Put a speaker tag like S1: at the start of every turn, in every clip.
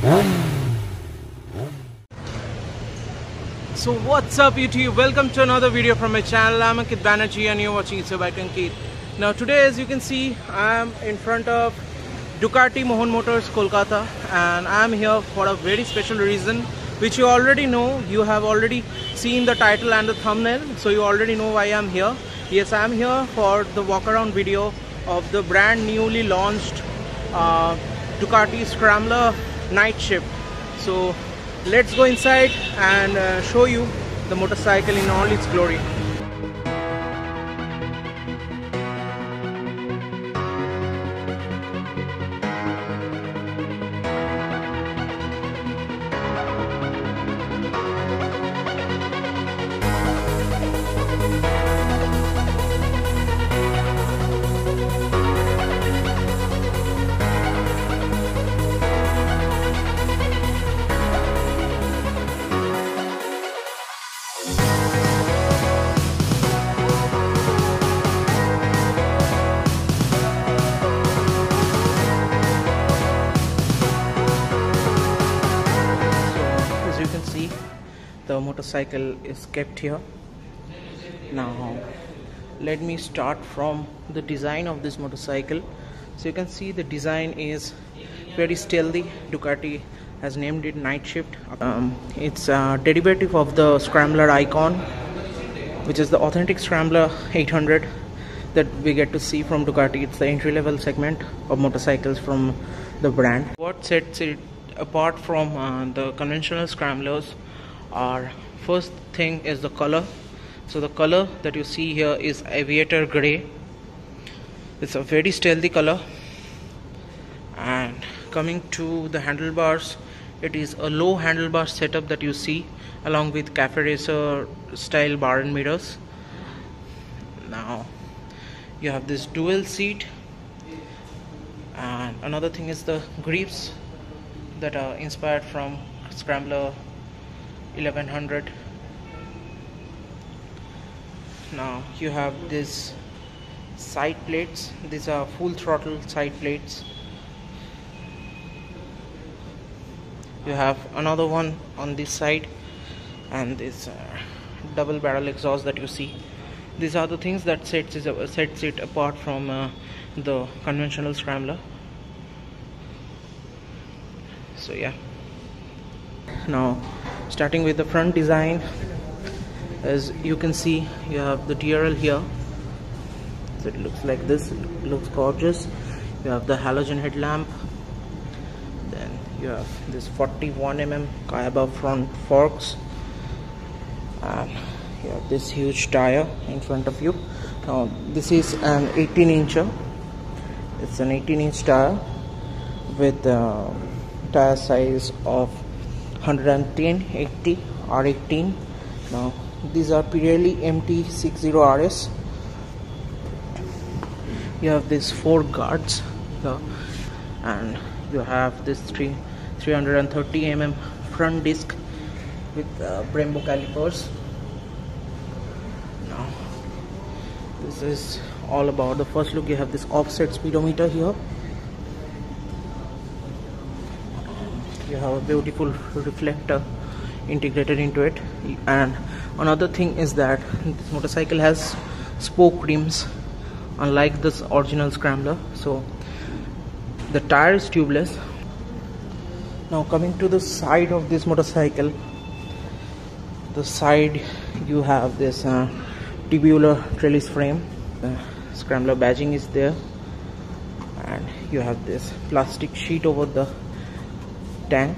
S1: So what's up YouTube, welcome to another video from my channel. I'm Ankit Banerjee and you're watching It's Bike Ankit. Now today, as you can see, I'm in front of Ducati Mohon Motors Kolkata, and I'm here for a very special reason which you already know. You have already seen the title and the thumbnail, so you already know why I'm here. Yes, I'm here for the walk around video of the brand newly launched Ducati Scrambler Night Shift. So let's go inside and show you the motorcycle in all its glory. The motorcycle is kept here. Now let me start from the design of this motorcycle. So you can see the design is very stealthy. Ducati has named it Night Shift. It's a derivative of the Scrambler Icon, which is the authentic Scrambler 800 that we get to see from Ducati. It's the entry-level segment of motorcycles from the brand. What sets it apart from the conventional Scramblers are, first thing is the color. So the color that you see here is aviator gray. It's a very stealthy color. And coming to the handlebars, it is a low handlebar setup that you see, along with cafe racer style bar and mirrors. Now you have this dual seat, and another thing is the grips that are inspired from Scrambler 1100. Now you have these side plates. These are full throttle side plates. You have another one on this side, and this double barrel exhaust that you see. These are the things that sets it apart from the conventional Scrambler. So yeah. Now starting with the front design, as you can see, you have the TRL here. So it looks like this. It looks gorgeous. You have the halogen headlamp. Then you have this 41mm Kayaba front forks, and you have this huge tire in front of you. Now this is an 18-incher. It's an 18-inch tire with tire size of 110 80 R18. Now these are Pirelli MT60 RS. You have these 4 guards here, and you have this 330mm front disc with Brembo calipers. Now this is all about the first look. You have this offset speedometer here. You have a beautiful reflector integrated into it, and another thing is that this motorcycle has spoke rims, unlike this original Scrambler. So the tire is tubeless. Now coming to the side of this motorcycle, the side you have this tubular trellis frame. The Scrambler badging is there, and you have this plastic sheet over the tank.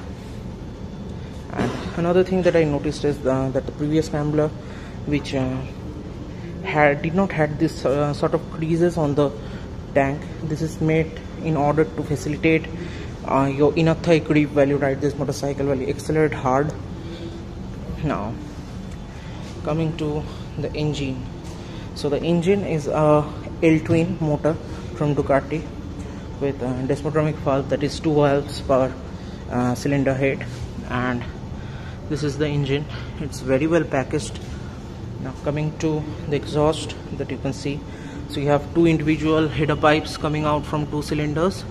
S1: And another thing that I noticed is that the previous Scrambler, which did not had this sort of creases on the tank, this is made in order to facilitate your inner thigh grip while you ride this motorcycle, while you accelerate hard. Now coming to the engine, so the engine is a L-twin motor from Ducati with a desmodromic valve, that is 2 valves per cylinder head, and this is the engine. It's very well packaged. Now coming to the exhaust that you can see, so you have 2 individual header pipes coming out from 2 cylinders,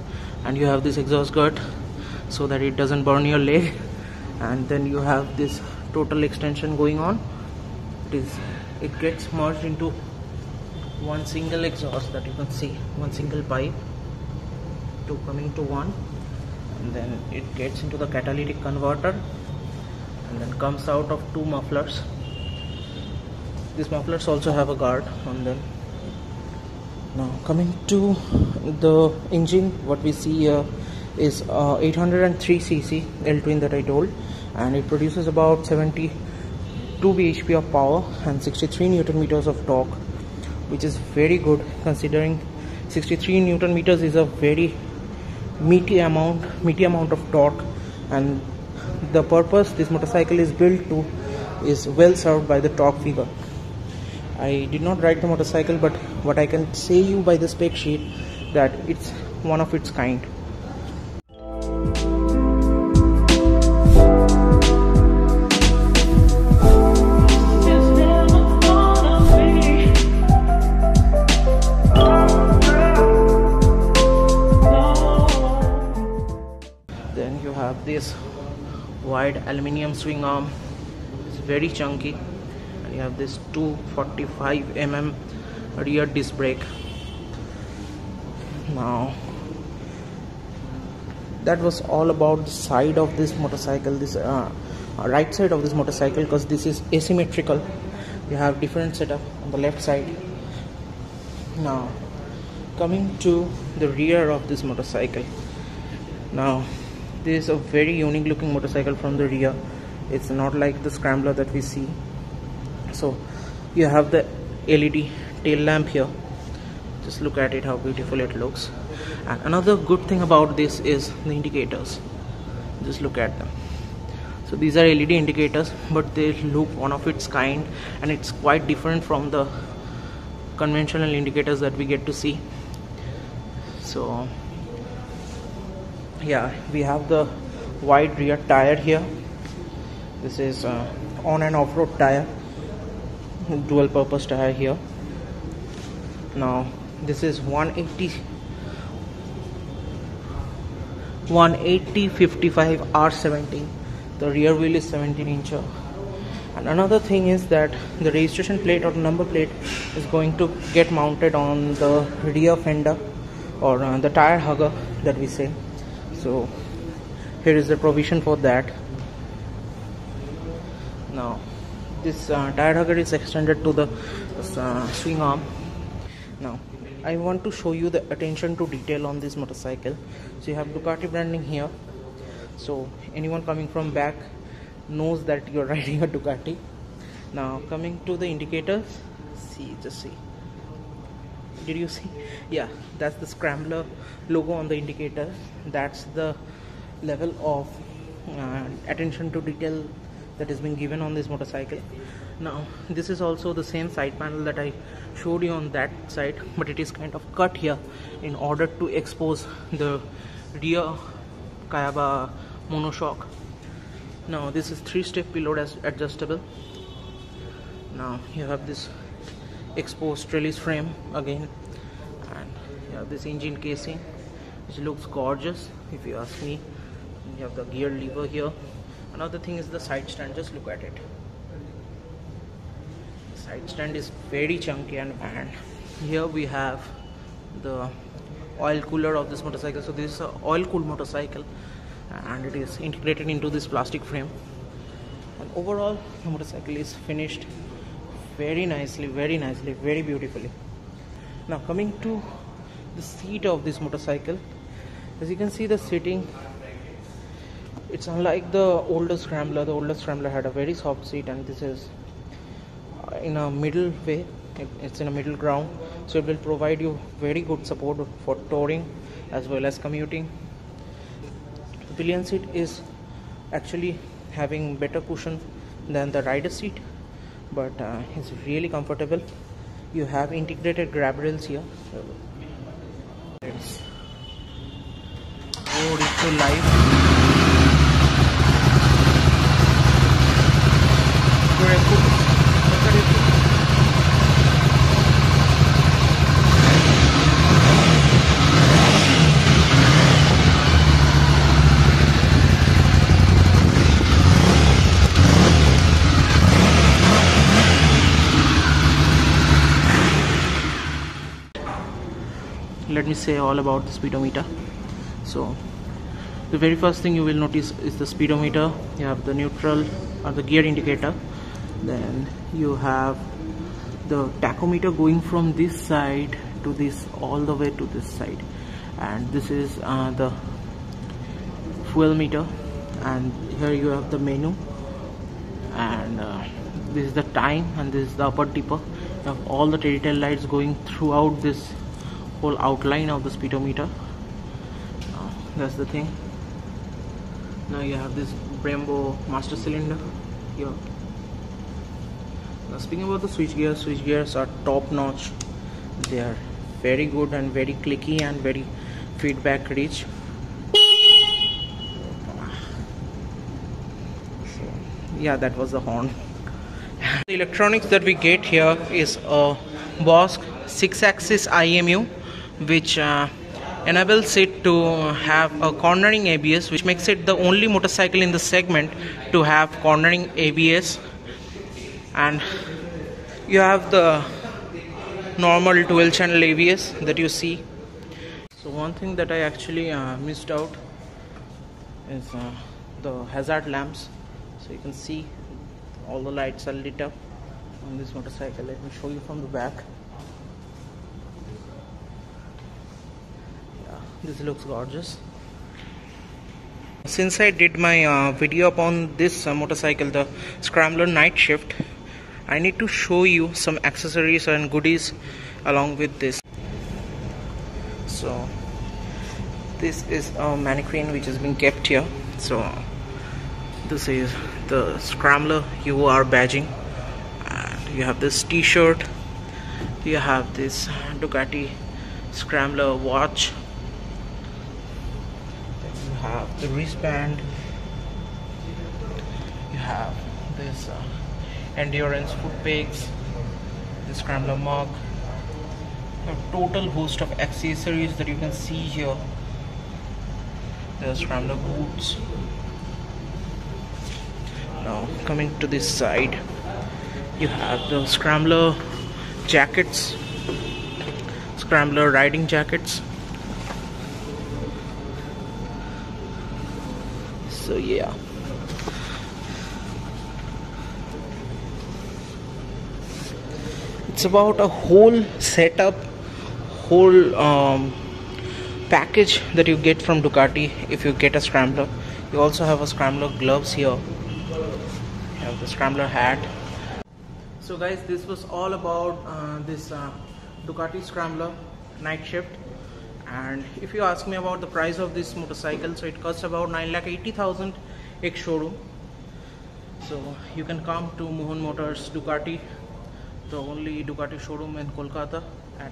S1: and you have this exhaust gut so that it doesn't burn your leg. And then you have this total extension going on. It gets merged into one single exhaust that you can see, one single pipe to coming to one, and then it gets into the catalytic converter and then comes out of two mufflers. These mufflers also have a guard on them. Now coming to the engine, what we see here is 803cc L-twin that I told, and it produces about 72 bhp of power and 63 newton meters of torque, which is very good considering 63 newton meters is a very meaty amount of torque, and the purpose this motorcycle is built to is well served by the torque figure. I did not ride the motorcycle, but what I can say you by the spec sheet that it's one of its kind. Then you have this wide aluminium swing arm. It's very chunky. You have this 245 mm rear disc brake. Now that was all about the side of this motorcycle, this right side of this motorcycle, because this is asymmetrical. You have different setup on the left side. Now coming to the rear of this motorcycle. Now this is a very unique looking motorcycle from the rear. It's not like the Scrambler that we see. So you have the LED tail lamp here. Just look at it, how beautiful it looks. And another good thing about this is the indicators. Just look at them. So these are LED indicators, but they look one of its kind, and it's quite different from the conventional indicators that we get to see. So yeah, we have the wide rear tire here. This is on and off-road tire, dual purpose tire here. Now this is 180/55 R17. The rear wheel is 17 incher. And another thing is that the registration plate or the number plate is going to get mounted on the rear fender, or the tire hugger that we say. So here is the provision for that. Now this tire hugger is extended to the swing arm. Now I want to show you the attention to detail on this motorcycle. So you have Ducati branding here, so anyone coming from back knows that you're riding a Ducati. Now coming to the indicators, just see, did you see? Yeah, that's the Scrambler logo on the indicator. That's the level of attention to detail that has been given on this motorcycle. Now this is also the same side panel that I showed you on that side, but it is kind of cut here in order to expose the rear Kayaba monoshock. Now this is 3-step pillow adjustable. Now you have this exposed trellis frame again, and you have this engine casing which looks gorgeous if you ask me. You have the gear lever here. Another thing is the side stand. Just look at it. The side stand is very chunky, and here we have the oil cooler of this motorcycle. So this is an oil cooled motorcycle, and it is integrated into this plastic frame. And overall the motorcycle is finished very nicely, very beautifully. Now coming to the seat of this motorcycle, as you can see, the seating, it's unlike the older Scrambler. The older Scrambler had a very soft seat, and this is in a middle way. It's in a middle ground, so it will provide you very good support for touring as well as commuting. The pillion seat is actually having better cushion than the rider seat, but it's really comfortable. You have integrated grab rails here. Let's go to live. let me say all about the speedometer. So the very first thing you will notice is the speedometer. You have the neutral or the gear indicator, then you have the tachometer going from this side to this, all the way to this side, and this is the fuel meter, and here you have the menu, and this is the time, and this is the upper dipper. You have all the telltale lights going throughout this whole outline of the speedometer. That's the thing. Now you have this Brembo master cylinder here. Now speaking about the switch gears are top notch. They are very good and very clicky and very feedback rich. So yeah, that was the horn. The electronics that we get here is a Bosch 6-axis IMU, which enables it to have a cornering ABS, which makes it the only motorcycle in the segment to have cornering ABS. And you have the normal 12 channel ABS that you see. So one thing that I actually missed out is the hazard lamps. So you can see all the lights are lit up on this motorcycle. Let me show you from the back. Yeah, this looks gorgeous. Since I did my video upon this motorcycle, the Scrambler Night Shift, I need to show you some accessories and goodies along with this. So this is a mannequin which has been kept here. So this is the Scrambler UR badging, and you have this t-shirt, you have this Ducati Scrambler watch, then you have the wristband, you have this endurance foot pegs, the Scrambler mug, a total host of accessories that you can see here. The Scrambler boots. Now coming to this side, you have the Scrambler jackets, Scrambler riding jackets. So yeah, it's about a whole setup, whole package that you get from Ducati if you get a Scrambler. You also have a Scrambler gloves here. You have the Scrambler hat. So guys, this was all about this Ducati Scrambler Night Shift. And if you ask me about the price of this motorcycle, so it costs about 9,80,000 ex showroom. So you can come to Mohan Motors Ducati, the only Ducati showroom in Kolkata, at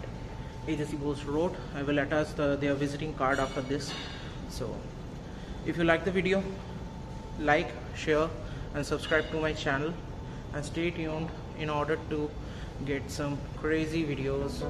S1: AJC Bose Road. I will attach their visiting card after this. So if you like the video, like, share and subscribe to my channel, and stay tuned in order to get some crazy videos.